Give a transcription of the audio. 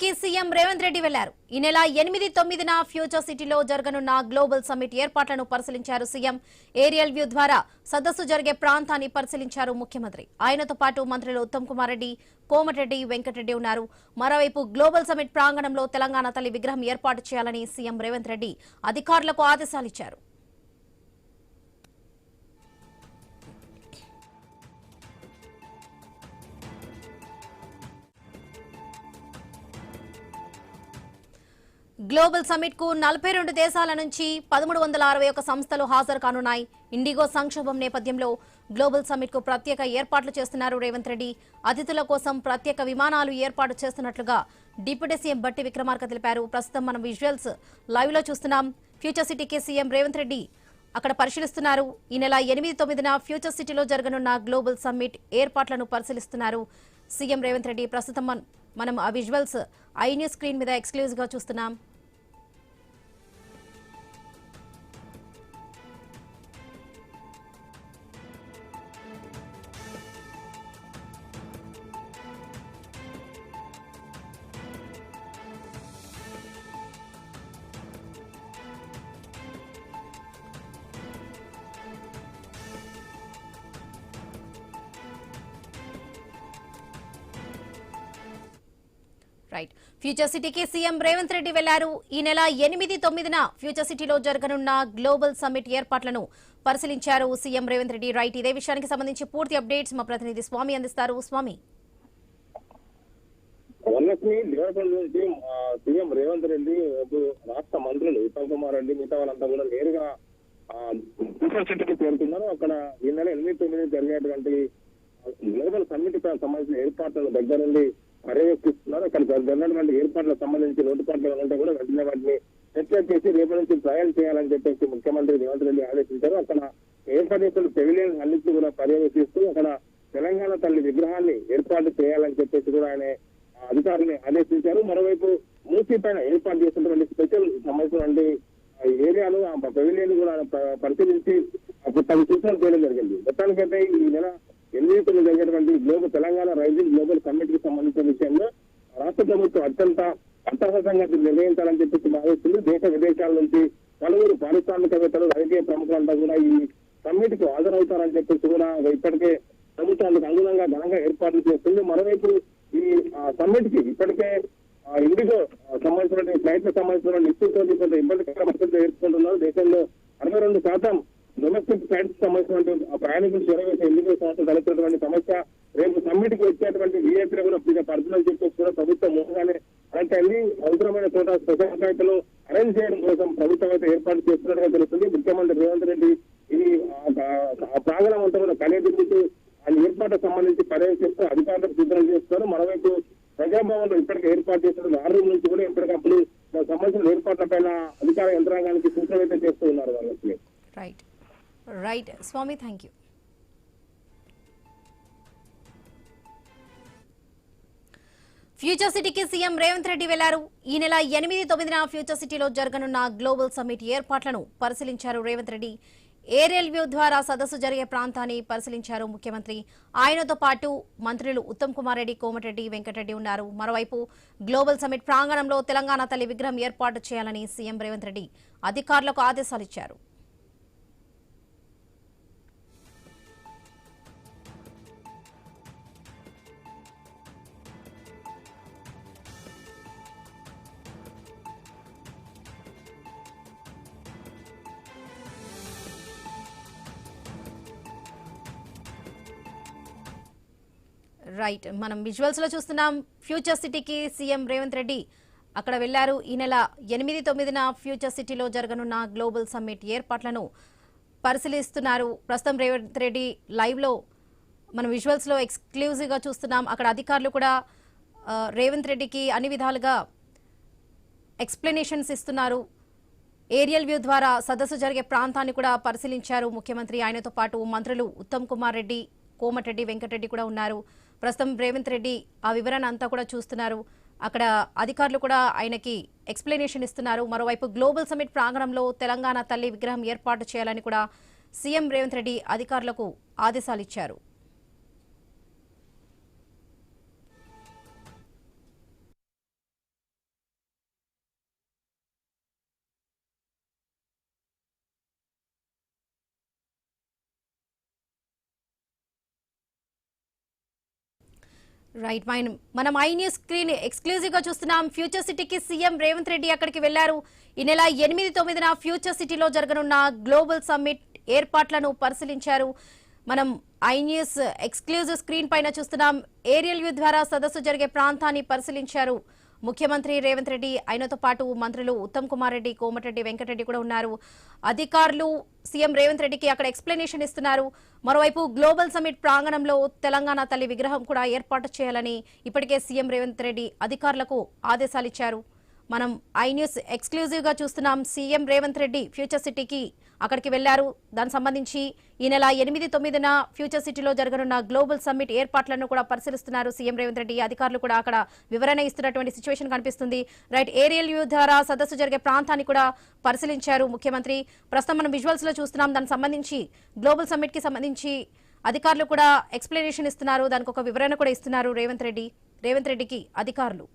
కి సీఎం రేవంత్ రెడ్డి వెళ్లారు. ఈ నెల 8, 9న ఫ్యూచర్ సిటీలో జరగనున్న గ్లోబల్ సమ్మిట్ ఏర్పాట్లను పరిశీలించారు సీఎం. ఏరియల్ వ్యూ ద్వారా సదస్సు జరిగే ప్రాంతాన్ని పరిశీలించారు ముఖ్యమంత్రి. ఆయనతో పాటు మంత్రులు ఉత్తమ్ కుమార్ రెడ్డి, కోమటిరెడ్డి వెంకటరెడ్డి ఉన్నారు. మరోవైపు గ్లోబల్ సమ్మిట్ ప్రాంగణంలో తెలంగాణ తల్లి విగ్రహం ఏర్పాటు చేయాలని సీఎం రేవంత్ రెడ్డి అధికారులకు ఆదేశాలిచ్చారు. గ్లోబల్ సమ్మిట్ కు 42 దేశాల నుంచి 1361 సంస్థలు హాజరు కానున్నాయి. ఇండిగో సంక్షోభం నేపథ్యంలో గ్లోబల్ సమ్మిట్ కు ప్రత్యేక ఏర్పాట్లు చేస్తున్నారు రేవంత్ రెడ్డి. అతిథుల కోసం ప్రత్యేక విమానాలు ఏర్పాటు చేస్తున్నట్లుగా డిప్యూటీ సీఎం బట్టి విక్రమార్క తెలిపారు. ప్రస్తుతం మనం విజువల్స్ లైవ్ లో చూస్తున్నాం. ఫ్యూచర్ సిటీకి సీఎం రేవంత్ రెడ్డి అక్కడ పరిశీలిస్తున్నారు. ఈ నెల 8, 9న ఫ్యూచర్ సిటీలో జరగనున్న గ్లోబల్ సమ్మిట్ ఏర్పాట్లను పరిశీలిస్తున్నారు సీఎం రేవంత్ రెడ్డి. ప్రస్తుతం మనం ఆ విజువల్స్ ఐ న్యూస్ స్క్రీన్ మీద ఎక్స్క్లూజివ్ గా చూస్తున్నాం. రైట్, ఫ్యూచర్ సిటీకి సీఎం రేవంత్ రెడ్డి వెళ్లారు. ఈ నెల 8, 9న ఫ్యూచర్ సిటీలో జరగనున్న గ్లోబల్ సమ్మిట్ ఏర్పాట్లను పరిశీలించారు సీఎం రేవంత్ రెడ్డి. రైట్, ఇదే విషయానికి సంబంధించి పూర్తి అప్డేట్స్ మా ప్రతినిధి స్వామి అందిస్తారు. స్వామి, సీఎం రేవంత్ రెడ్డి రాష్ట్ర మంత్రులు ఉత్తమ్ కుమార్ రెడ్డి మిగతా వాళ్ళంతా కూడా నేరుగా ఫ్యూచర్ సిటీకి చేరుతున్నారు. అక్కడ ఈ నెల 8, 9 జరిగేటువంటి గ్లోబల్ సమ్మిట్ సంబంధించిన ఏర్పాట్లను దగ్గర నుండి పర్యవేక్షిస్తున్నారు. అక్కడ జరిగినటువంటి ఏర్పాట్లకు సంబంధించి లోటుపాట్లు ఉంటే కూడా వెంటనే వాటిని చర్చ చేసి రేపటి నుంచి ట్రయల్ చేయాలని చెప్పేసి ముఖ్యమంత్రి రేవంత్ రెడ్డి ఆదేశించారు. అక్కడ ఏర్పాటు చేసిన పెవిలియన్ అన్నింటినీ కూడా పర్యవేక్షిస్తూ అక్కడ తెలంగాణ తల్లి విగ్రహాన్ని ఏర్పాటు చేయాలని చెప్పేసి కూడా ఆయన అధికారులను ఆదేశించారు. మరోవైపు మూసీ పైన ఏర్పాటు చేసినటువంటి స్పెషల్ సంబంధించినటువంటి ఏరియాను ఆ పెవిలియన్ కూడా పరిశీలించి తమ సూచనలు చేయడం జరిగింది. మొత్తానికైతే ఈ నెల 8, 9 జరిగేటువంటి global Telangana rising global summit కి సంబంధించిన విషయంలో రాష్ట్ర ప్రభుత్వం అత్యంత అట్టహాసంగా నిర్వహించాలని చెప్పేసి భావిస్తుంది. దేశ విదేశాల నుంచి పలువురు పారిశ్రామికవేత్తలు, రాజకీయ ప్రముఖులంతా కూడా ఈ సమ్మిట్ కు హాజరవుతారని చెప్పేసి కూడా ఇప్పటికే ప్రభుత్వానికి అనుగుణంగా ఘనంగా ఏర్పాట్లు చేస్తుంది. మరోవైపు ఈ సమ్మిట్ కి ఇప్పటికే ఇండిగో సంబంధించిన ఫ్లైట్లకు సంబంధించిన నిశ్చిత కొంత ఇబ్బందికర పరిస్థితులు ఎదుర్కొంటున్నారు. దేశంలో 62% డొమెస్టిక్ ఫ్లైట్స్ సంబంధించినటువంటి ప్రయాణికులు చేరవేసే ఇండిగో సంస్థ తలెత్తినటువంటి సమస్య రేపు సమ్మిట్ కి వచ్చేటువంటి వీఐపీలు కూడా పర్సనల్ చెప్పేసి కూడా ప్రభుత్వం ముందుగానే అంటే అవసరమైన చోట స్పెషల్ ఫ్లైట్లు అరేంజ్ చేయడం కోసం ప్రభుత్వం అయితే ఏర్పాటు చేస్తున్నట్టుగా తెలుస్తుంది. ముఖ్యమంత్రి రేవంత్ రెడ్డి ఇది ఆ ప్రాంగణం అంతా కూడా కనేదిరుగుతూ ఆయన ఏర్పాటుకు సంబంధించి పర్యవేక్షిస్తూ అధికారులకు సూచనలు చేస్తున్నారు. మరోవైపు ప్రజాభవన్ లో ఇప్పటికే ఏర్పాటు చేస్తున్న 6 రోజుల నుంచి కూడా ఎప్పటికప్పుడు సంబంధించిన ఏర్పాట్లపైన అధికార యంత్రాంగానికి సూచనలు అయితే చేస్తూ ఉన్నారు వాళ్ళకి. Right right Swami, thank you. Future సిటీకి సీఎం రేవంత్ రెడ్డి వెళ్లారు. ఈ నెల 8, 9న ఫ్యూచర్ సిటీలో జరగనున్న గ్లోబల్ సమ్మిట్ ఏర్పాట్లను పరిశీలించారు రేవంత్ రెడ్డి. ఏరియల్ వ్యూ ద్వారా సదస్సు జరిగే ప్రాంతాన్ని పరిశీలించారు ముఖ్యమంత్రి. ఆయనతో పాటు మంత్రులు ఉత్తమ్ కుమార్ రెడ్డి, కోమటిరెడ్డి వెంకటరెడ్డి ఉన్నారు. మరోవైపు గ్లోబల్ సమ్మిట్ ప్రాంగణంలో తెలంగాణ తల్లి విగ్రహం ఏర్పాటు చేయాలని సీఎం రేవంత్ రెడ్డి అధికారులకు ఆదేశాలిచ్చారు. రైట్, మనం విజువల్స్ లో చూస్తున్నాం. ఫ్యూచర్ సిటీకి సీఎం రేవంత్ రెడ్డి అక్కడ వెళ్లారు. ఈ నెల 8, 9న ఫ్యూచర్ సిటీలో జరగనున్న గ్లోబల్ సమ్మిట్ ఏర్పాట్లను పరిశీలిస్తున్నారు. ప్రస్తుతం రేవంత్ రెడ్డి లైవ్ లో మనం విజువల్స్ లో ఎక్స్క్లూజివ్ గా చూస్తున్నాం. అక్కడ అధికారులు కూడా రేవంత్ రెడ్డికి అన్ని విధాలుగా ఎక్స్ప్లెనేషన్స్ ఇస్తున్నారు. ఏరియల్ వ్యూ ద్వారా సదస్సు జరిగే ప్రాంతాన్ని కూడా పరిశీలించారు ముఖ్యమంత్రి. ఆయనతో పాటు మంత్రులు ఉత్తమ్ కుమార్ రెడ్డి, కోమటిరెడ్డి వెంకటరెడ్డి కూడా ఉన్నారు. ప్రస్తుతం రేవంత్ రెడ్డి ఆ వివరణ అంతా కూడా చూస్తున్నారు. అక్కడ అధికారులు కూడా ఆయనకి ఎక్స్ప్లెనేషన్ ఇస్తున్నారు. మరోవైపు గ్లోబల్ సమ్మిట్ ప్రాంగణంలో తెలంగాణ తల్లి విగ్రహం ఏర్పాటు చేయాలని కూడా సీఎం రేవంత్ రెడ్డి అధికారులకు ఆదేశాలిచ్చారు. రైట్ మనం ఐ న్యూస్ స్క్రీన్ ఎక్స్క్లూజివ్ గా చూస్తున్నాం. ఫ్యూచర్ సిటీకి సీఎం రేవంత్ రెడ్డి అక్కడికి వెళ్లారు. ఈ నెల 8-9న ఫ్యూచర్ సిటీలో జరగనున్న గ్లోబల్ సమ్మిట్ ఏర్పాట్లను పరిశీలించారు. మనం ఐ న్యూస్ ఎక్స్క్లూజివ్ స్క్రీన్ పైన చూస్తున్నాం. ఏరియల్ వ్యూ ద్వారా సదస్సు జరిగే ప్రాంతాన్ని పరిశీలించారు ముఖ్యమంత్రి రేవంత్ రెడ్డి. ఆయనతో పాటు మంత్రులు ఉత్తమ్ కుమార్ రెడ్డి, కోమటిరెడ్డి వెంకటరెడ్డి కూడా ఉన్నారు. అధికారులు సీఎం రేవంత్ రెడ్డికి అక్కడ ఎక్స్ప్లెనేషన్ ఇస్తున్నారు. మరోవైపు గ్లోబల్ సమ్మిట్ ప్రాంగణంలో తెలంగాణ తల్లి విగ్రహం కూడా ఏర్పాటు చేయాలని ఇప్పటికే సీఎం రేవంత్ రెడ్డి అధికారులకు ఆదేశాలు ఇచ్చారు. మనం ఐ న్యూస్ ఎక్స్క్లూజివ్ గా చూస్తున్నాం. సీఎం రేవంత్ రెడ్డి ఫ్యూచర్ సిటీకి అక్కడికి వెళ్లారు. దానికి సంబంధించి ఈ నెల 8-9న ఫ్యూచర్ సిటీలో జరగనున్న గ్లోబల్ సమ్మిట్ ఏర్పాట్లను కూడా పరిశీలిస్తున్నారు సీఎం రేవంత్ రెడ్డి. అధికారులు కూడా అక్కడ వివరణ ఇస్తున్నటువంటి సిచ్యువేషన్ కనిపిస్తుంది. రైట్, ఏరియల్ వ్యూ ద్వారా సదస్సు జరిగే ప్రాంతాన్ని కూడా పరిశీలించారు ముఖ్యమంత్రి. ప్రస్తుతం మనం విజువల్స్ లో చూస్తున్నాం. దానికి సంబంధించి గ్లోబల్ సమ్మిట్ కి సంబంధించి అధికారులు కూడా ఎక్స్ప్లెనేషన్ ఇస్తున్నారు. దానికి ఒక వివరణ కూడా ఇస్తున్నారు రేవంత్ రెడ్డికి అధికారులు.